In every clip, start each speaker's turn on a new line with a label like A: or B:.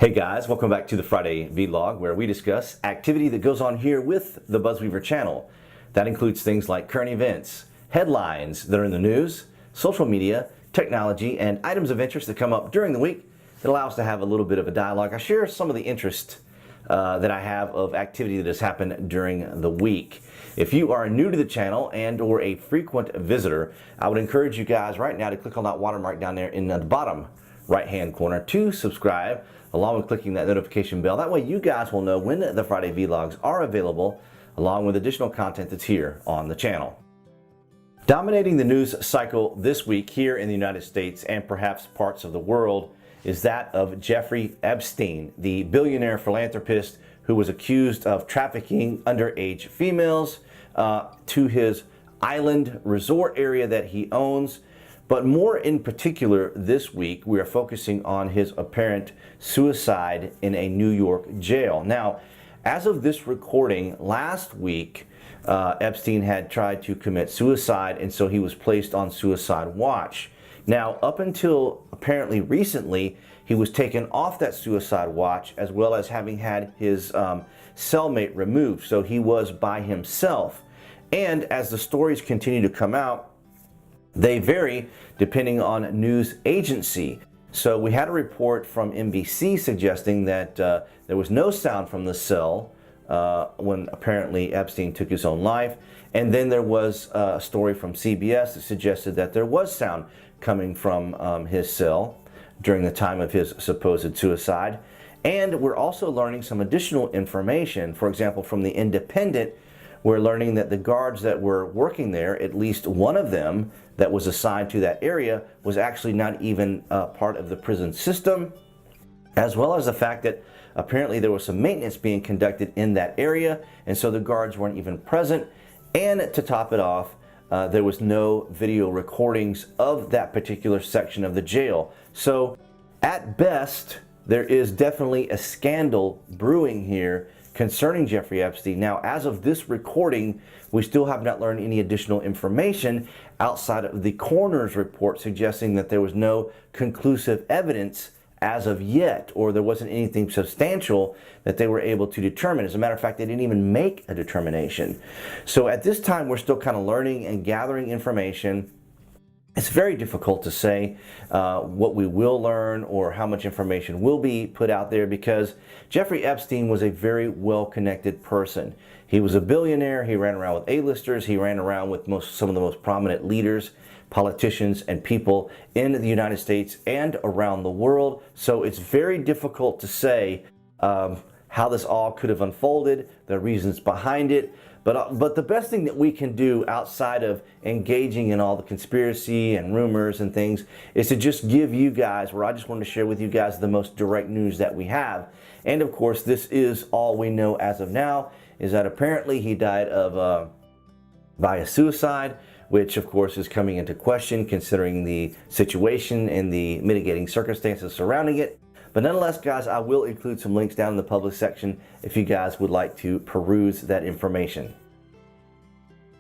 A: Hey guys, welcome back to the Friday vlog where we discuss activity that goes on here with the BuzWeaver channel. That includes things like current events, headlines that are in the news, social media, technology, and items of interest that come up during the week that allow us to have a little bit of a dialogue. I share some of the interest that I have of activity that has happened during the week. If you are new to the channel and or a frequent visitor, I would encourage you guys right now to click on that watermark down there in the bottom right hand corner to subscribe, along with clicking that notification bell. That way you guys will know when the Friday vlogs are available, along with additional content that's here on the channel. Dominating the news cycle this week here in the United States and perhaps parts of the world is that of Jeffrey Epstein, the billionaire philanthropist who was accused of trafficking underage females to his island resort area that he owns. But more in particular, this week, we are focusing on his apparent suicide in a New York jail. Now, as of this recording, last week, Epstein had tried to commit suicide, and so he was placed on suicide watch. Now, up until apparently recently, he was taken off that suicide watch, as well as having had his cellmate removed, so he was by himself. And as the stories continue to come out, they vary depending on news agency. So we had a report from NBC suggesting that there was no sound from the cell when apparently Epstein took his own life. And then there was a story from CBS that suggested that there was sound coming from his cell during the time of his supposed suicide. And we're also learning some additional information. For example, from the Independent, we're learning that the guards that were working there, at least one of them that was assigned to that area, was actually not even part of the prison system, as well as the fact that apparently there was some maintenance being conducted in that area, and so the guards weren't even present. And to top it off, there was no video recordings of that particular section of the jail. So at best, there is definitely a scandal brewing here concerning Jeffrey Epstein. Now, as of this recording, we still have not learned any additional information outside of the coroner's report suggesting that there was no conclusive evidence as of yet, or there wasn't anything substantial that they were able to determine. As a matter of fact, they didn't even make a determination. So at this time, we're still kind of learning and gathering information. It's very difficult to say what we will learn or how much information will be put out there, because Jeffrey Epstein was a very well-connected person. He was a billionaire. He ran around with A-listers. He ran around with some of the most prominent leaders, politicians, and people in the United States and around the world. So it's very difficult to say how this all could have unfolded, the reasons behind it. But the best thing that we can do outside of engaging in all the conspiracy and rumors and things is to just give you guys, where I just wanted to share with you guys the most direct news that we have. And of course, this is all we know as of now, is that apparently he died of by a suicide, which of course is coming into question considering the situation and the mitigating circumstances surrounding it. But nonetheless, guys, I will include some links down in the public section if you guys would like to peruse that information.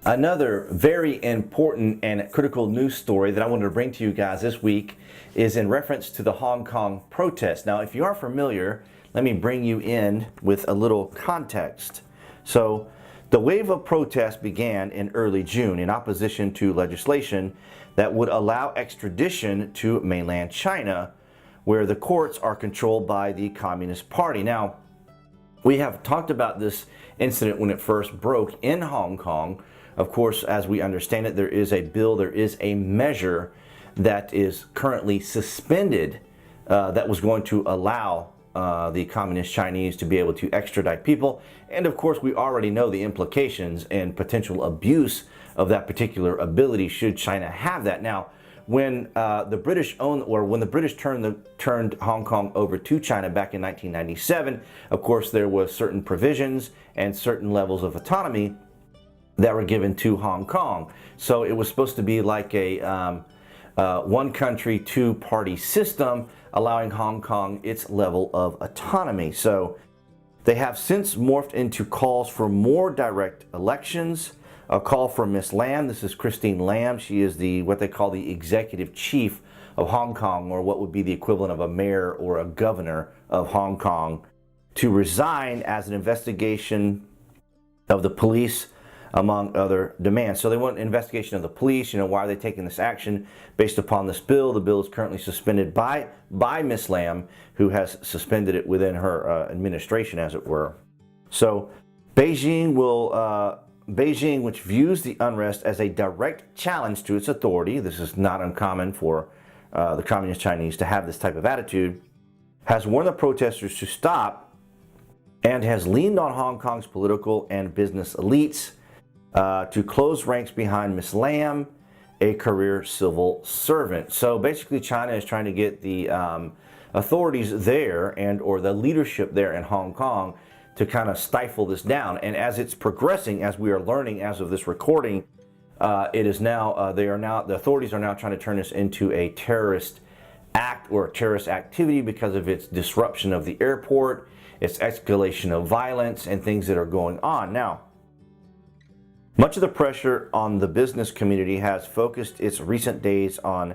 A: Another very important and critical news story that I wanted to bring to you guys this week is in reference to the Hong Kong protests. Now, if you are familiar, let me bring you in with a little context. So, the wave of protests began in early June in opposition to legislation that would allow extradition to mainland China, where the courts are controlled by the Communist Party. Now, we have talked about this incident when it first broke in Hong Kong. Of course, as we understand it, there is a bill, there is a measure that is currently suspended that was going to allow the Communist Chinese to be able to extradite people. And of course, we already know the implications and potential abuse of that particular ability should China have that. Now, when the British turned Hong Kong over to China back in 1997, of course, there was certain provisions and certain levels of autonomy that were given to Hong Kong. So it was supposed to be like a one country, two party system, allowing Hong Kong its level of autonomy. So they have since morphed into calls for more direct elections. A call from Miss Lam. This is Christine Lam. She is what they call the executive chief of Hong Kong, or what would be the equivalent of a mayor or a governor of Hong Kong, to resign as an investigation of the police, among other demands. So they want an investigation of the police. Why are they taking this action based upon this bill? The bill is currently suspended by Miss Lam, who has suspended it within her administration, as it were. So Beijing, which views the unrest as a direct challenge to its authority — this is not uncommon for the Communist Chinese to have this type of attitude — has warned the protesters to stop and has leaned on Hong Kong's political and business elites to close ranks behind Miss Lam, a career civil servant. So basically, China is trying to get the authorities there or the leadership there in Hong Kong to kind of stifle this down. And as it's progressing, as we are learning as of this recording, it is now the authorities are now trying to turn this into a terrorist act or a terrorist activity because of its disruption of the airport, its escalation of violence, and things that are going on now. Much of the pressure on the business community has focused its recent days on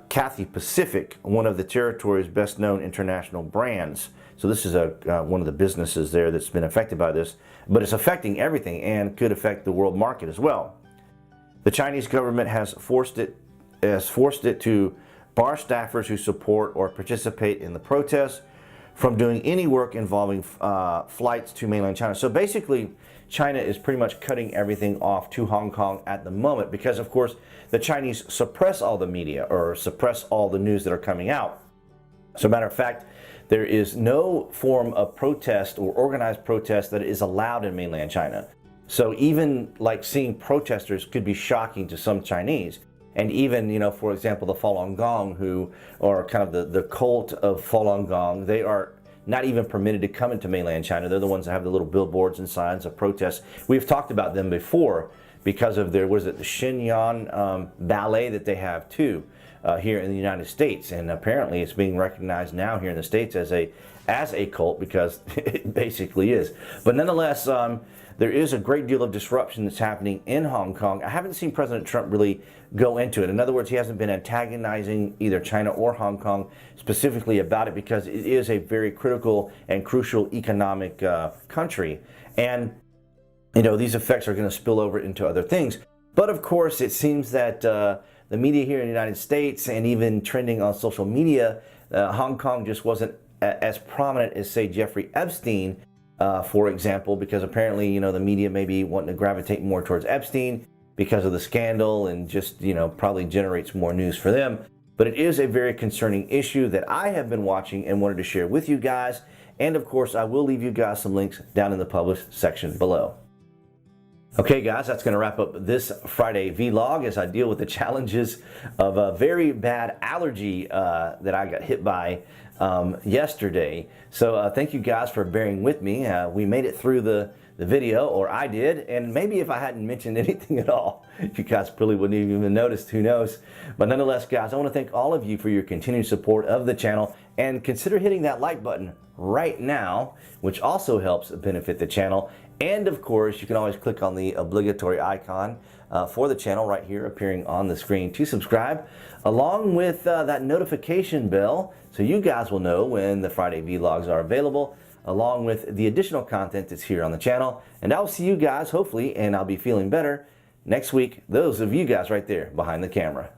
A: Cathay Pacific, one of the territory's best-known international brands. So this is one of the businesses there that's been affected by this, but it's affecting everything and could affect the world market as well. The Chinese government has forced it to bar staffers who support or participate in the protests from doing any work involving flights to mainland China. So basically, China is pretty much cutting everything off to Hong Kong at the moment because, of course, the Chinese suppress all the media or suppress all the news that are coming out. As a matter of fact, there is no form of protest or organized protest that is allowed in mainland China. So even like seeing protesters could be shocking to some Chinese. And even, for example, the Falun Gong, who are kind of the cult of Falun Gong, they are not even permitted to come into mainland China. They're the ones that have the little billboards and signs of protest. We've talked about them before because of their, the Shenyang ballet that they have too here in the United States. And apparently it's being recognized now here in the States as a cult because it basically is. But nonetheless, there is a great deal of disruption that's happening in Hong Kong. I haven't seen President Trump really go into it. In other words, he hasn't been antagonizing either China or Hong Kong specifically about it because it is a very critical and crucial economic country. And, these effects are going to spill over into other things. But of course, it seems that the media here in the United States and even trending on social media, Hong Kong just wasn't as prominent as, say, Jeffrey Epstein, for example, because apparently, the media may be wanting to gravitate more towards Epstein because of the scandal and just, probably generates more news for them. But it is a very concerning issue that I have been watching and wanted to share with you guys. And of course, I will leave you guys some links down in the published section below. Okay guys, that's going to wrap up this Friday vlog as I deal with the challenges of a very bad allergy that I got hit by yesterday. So thank you guys for bearing with me. We made it through the video, or I did, and maybe if I hadn't mentioned anything at all, you guys probably wouldn't have even noticed, who knows. But nonetheless, guys, I want to thank all of you for your continued support of the channel, and consider hitting that like button right now, which also helps benefit the channel. And of course, you can always click on the obligatory icon for the channel right here appearing on the screen to subscribe, along with that notification bell so you guys will know when the Friday vlogs are available, along with the additional content that's here on the channel. And I'll see you guys, hopefully, and I'll be feeling better next week. Those of you guys right there behind the camera.